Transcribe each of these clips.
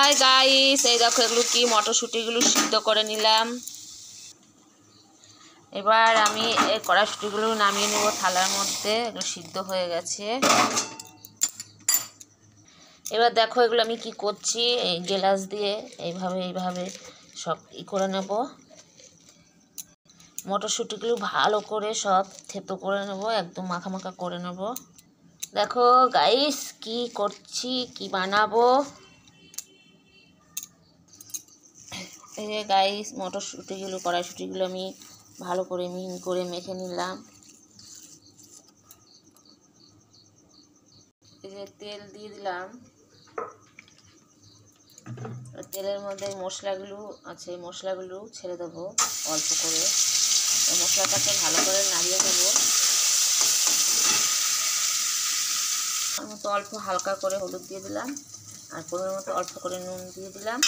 Hi guys, এই দেখো এগুলো কি মটরশুঁটিগুলো সিদ্ধ করে নিলাম। এবার আমি এই কড়াইশুঁটিগুলো নামিয়ে নেব থালার মধ্যে। এগুলো সিদ্ধ হয়ে গেছে। এবার দেখো এগুলো আমি কি করছি, এই গ্লাস দিয়ে এইভাবে সব করে নেব। মটরশুঁটিগুলো ভালো করে সব থেতো করে নেব, একদম মাখা মাখা করে নেব। দেখো গাইস কি করছি, কি বানাবো। এই যে গাইস মটরশুঁটিগুলো কড়াইশুঁটিগুলো আমি ভালো করে মিহিন করে মেখে নিলাম। এই যে তেল দিয়ে দিলাম। তেলের মধ্যে মশলাগুলো আছে, মশলাগুলো ছেড়ে দেবো অল্প করে। এই মশলাটাকে ভালো করে নাড়িয়ে দেবো। মতো অল্প হালকা করে হলুদ দিয়ে দিলাম, আর পরিমাণ মতো অল্প করে নুন দিয়ে দিলাম।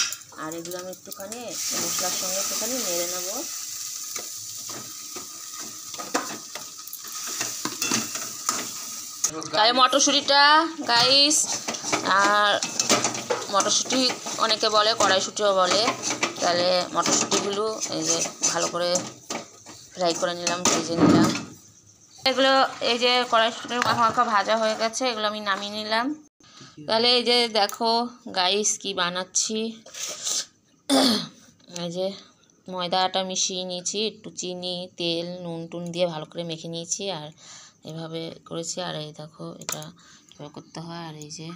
আর এগুলো আমি একটুখানি মশলার সঙ্গে একটুখানি নেড়ে নেব। তাই মটরশুঁটিটা গাইস, আর মটরশুঁটি অনেকে বলে কড়াইশুঁটিও বলে, তাহলে মটরশুঁটিগুলো এই যে ভালো করে ফ্রাই করে নিলাম, ভেজে নিলাম। এগুলো এই যে কড়াইশুঁটির মাখা মাখা ভাজা হয়ে গেছে, এগুলো আমি নামিয়ে নিলাম। তাহলে এই যে দেখো গাইস কি বানাচ্ছি। এই যে ময়দা আটা মিশিয়ে নিয়েছি, একটু চিনি তেল নুন টুন দিয়ে ভালো করে মেখে নিয়েছি, আর এভাবে করেছি। আর এই দেখো এটা কীভাবে করতে হয়। আর এই যে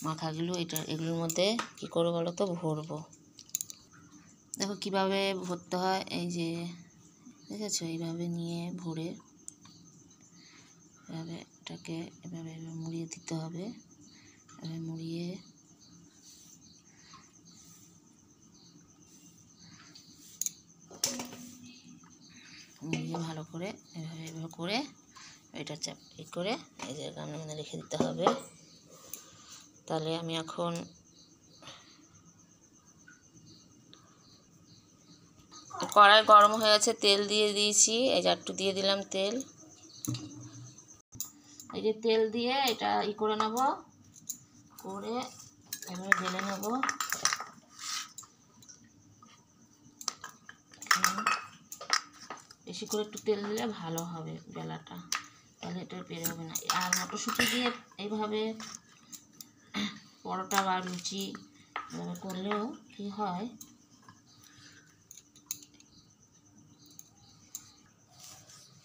মাখাগুলো এগুলোর মধ্যে কী করবো বলো তো, ভরবো। দেখো কিভাবে ভরতে হয়, এই যে দেখেছো এইভাবে নিয়ে ভরে এভাবে এটাকে এভাবে মুড়িয়ে দিতে হবে। এভাবে মুড়িয়ে ভালো করে এভাবে করে এটা চাপ করে এই যে গামলার মধ্যে রেখে দিতে হবে। তাহলে আমি এখন কড়াই গরম হয়ে আছে, তেল দিয়ে দিয়েছি। এই যে একটু দিয়ে দিলাম তেল। এই যে তেল দিয়ে এটা করে নেব, করে এভাবে ঢেলে নেব। বেশি করে একটু তেল দিলে ভালো হবে বেলাটা, তাহলে এটা বেরোবে না। আর মটরশুঁটি দিয়ে এইভাবে পরোটা বা লুচি করলেও কি হয়,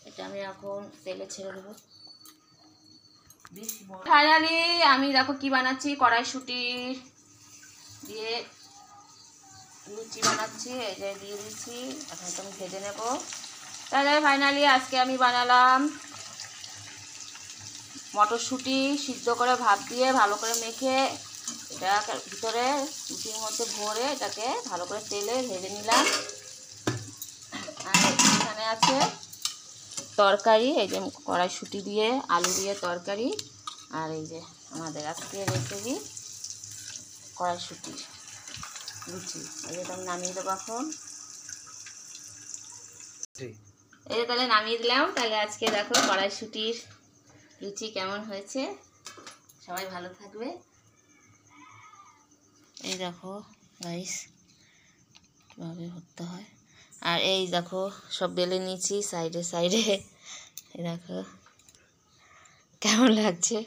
এটা আমি এখন তেলে ছেড়ে দেবো। ফাইনালি আমি দেখো কি বানাচ্ছি, কড়াইশুঁটি দিয়ে লুচি বানাচ্ছি। এই যে দিয়ে দিচ্ছি, এখন তো আমি ভেজে নেব। তাহলে ফাইনালি আজকে আমি বানালাম মটরশুঁটি সিদ্ধ করে ভাপ দিয়ে ভালো করে মেখে এটা ভিতরে লুচির মধ্যে ভরে এটাকে ভালো করে তেলে ভেজে নিলাম। আর এখানে আছে তরকারি, এই যে কড়াইশুঁটি দিয়ে আলু দিয়ে তরকারি। আর এই যে আমাদের আজকে রেসিপি কড়াইশুঁটি লুচি। এই যে আমি নামিয়ে দেবো এখন। এই যে তাহলে নামিয়ে দিলাম। তাহলে আজকে দেখো কড়াইশুঁটির লুচি কেমন হয়েছে। সবাই ভালো থাকবে। এই দেখো গাইস কীভাবে করতে হয়। আর এই দেখো সব বেলে নিয়েছি সাইডে সাইডে। এই দেখো কেমন লাগছে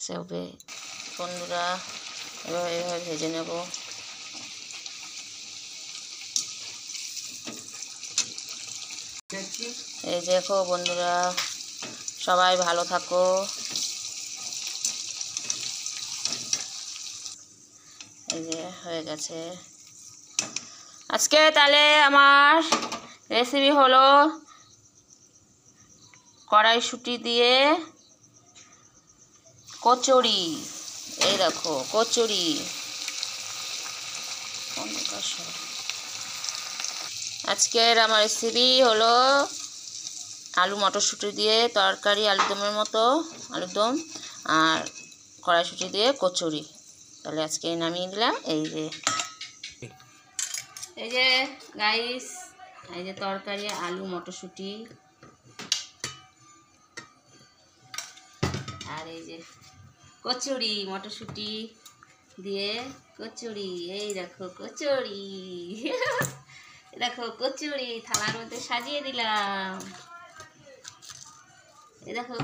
সবে বন্ধুরা। এভাবে ভেজে নেব। এই দেখো বন্ধুরা, সবাই ভালো থাকো। এই যে হয়ে গেছে আজকে। তাহলে আমার রেসিপি হলো কড়াইশুঁটি দিয়ে কচুরি। এই দেখো কচুরি। আজকের আমার রেসিপি হলো আলু মটরশুঁটি দিয়ে তরকারি, আলুদমের মতো আলুদম, আর কড়াইশুঁটি দিয়ে কচুরি। তাহলে আজকে নামিয়ে দিলাম। এই যে গাইস, এই যে তরকারি আলু মটরশুঁটি, আর এই যে কচুরি মটরশুঁটি দিয়ে কচুরি, এই দেখো কচুরি দেখো কচুরি থালার মধ্যে সাজিয়ে দিলাম। এই দেখো